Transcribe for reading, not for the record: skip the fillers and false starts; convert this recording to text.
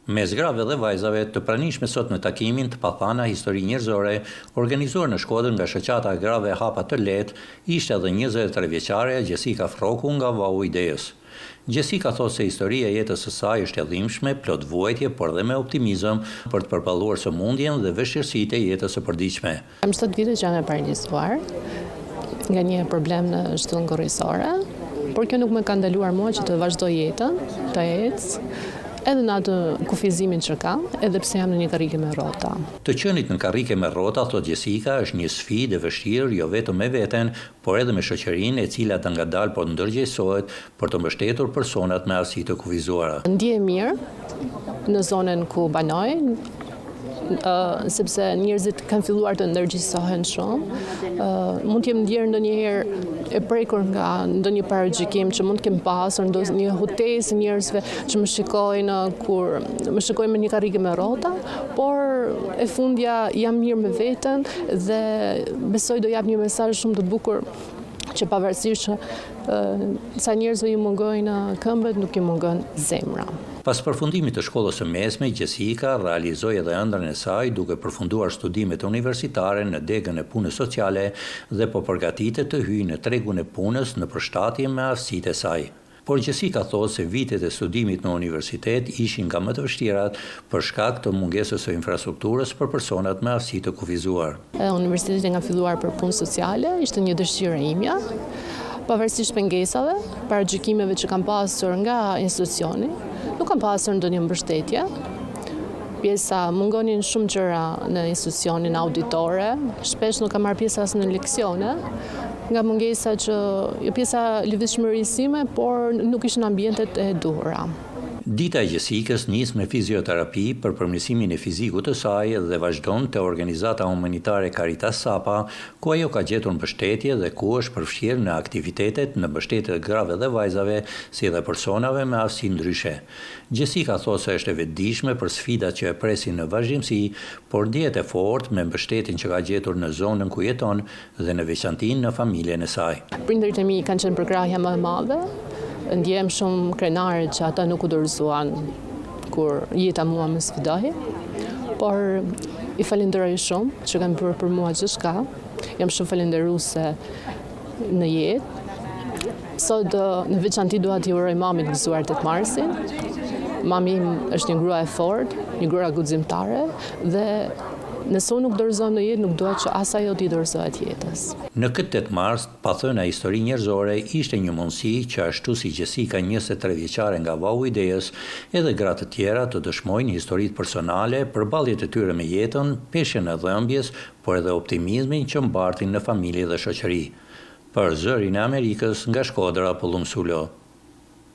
Mes grave dhe vajzave të pranishme sot në takimin të pathana histori njerëzore, organizuar në Shkodër nga shoqata grave hapa të lehtë, ishte edhe 23 vjeçare Jessica Froku nga Vau i Ideës. Jessica thot se historia e jetës së saj është e dhimbshme, plot vuajtje, por dhe me optimizëm për të përballuar sëmundjen dhe vështirësitë e jetës së përditshme. Kam 7 vite që jam e paralalizuar nga një problem në shtyllën korrizore, por kjo nuk më ka ndaluar mua që të vazhdoj jetën, të ecë, edhe në atë kufizimin që kam, edhe pse jam në një karrike me rrota. Të qenit në karrike me rrota, thot Jessica, është një sfidë e vështirë jo vetëm me veten, por edhe me shoqërinë e cila të ngadalë po ndërgjegjësohet për të mbështetur personat me arsi të kufizuara. Ndihem mirë në zonën ku banoj, sepse njerëzit kanë filluar të ndërgjegjësohen shumë. Mund të jem ndjerë ndonjëherë e prekur nga ndonjë parajgjykim që mund të kem pasur ndonjë hutesë njerëzve që më shikojnë kur më shikojnë me një karrike me rrota, por e fundja jam mirë me veten dhe besoj do jap një mesazh shumë të bukur që pavarësisht që sa njerëzve ju mungojnë këmbët, nuk ju mungon zemra. Pas përfundimit të shkollës së mesme, Jessica realizoi edhe ëndrrën e saj duke përfunduar studimet universitare në degën e punës sociale dhe po përgatitet të hyjë në tregun e punës në përshtatje me aftësitë e saj. Por Jessica thot se vitet e studimit në universitet ishin nga më të vështirat për shkak të mungesës së infrastrukturës për personat me aftësi të kufizuar. Universiteti nga filluar për punë sociale ishte një dëshirë e imja, pavarësisht pengesave, parajgjykimeve që kam pasur nga institucioni, nuk kam pasur ndonjë mbështetje. Pjesa mungonin shumë gjëra në institucionin auditore, shpesh nuk kam marrë pjesë as në leksione, nga mungesa që pjesa lëvizshmërisime, por nuk ishin ambientet e duhura. Dita e Jessicës nis me fizioterapi për përmirësimin e fizikut të saj dhe vazhdon te organizata humanitare Caritas Sapa, ku ajo ka gjetur mbështetje dhe ku është përfshirë në aktivitetet në mbështetje të grave dhe vajzave, si dhe personave me aftësi ndryshe. Jessica thot se është e vetëdijshme për sfidat që e presin në vazhdimsi, por ndihet e fortë me mbështetjen që ka gjetur në zonën ku jeton dhe në veçanti në familjen e saj. Prindërit e mi kanë qenë përkrahja më e madhe. Ndjem shumë krenare që ata nuk u dorëzuan kur jeta mua më sfidoi, por i falenderoj shumë që kanë bërë për mua gjithçka. Jam shumë falënderuese në jetë. Sot në veçanti dua t'i uroj mamit gëzuar 8 marsin. Mami im është një grua e fortë, një grua guximtare dhe nëse unë nuk dorëzohem në jetë, nuk dua që as ajo t'i dorëzohet jetës. Në këtë 8 mars, pathëna histori njerëzore ishte një mundësi që ashtu si Jessica 23 vjeçare nga Vau i Ideës, edhe gratë të tjera të dëshmojnë historitë personale, përballjet e tyre me jetën, peshjen e dhëmbjes, por edhe optimizmin që mbartin në familje dhe shoqëri. Për Zërin e Amerikës nga Shkodra, Pollum Sulo.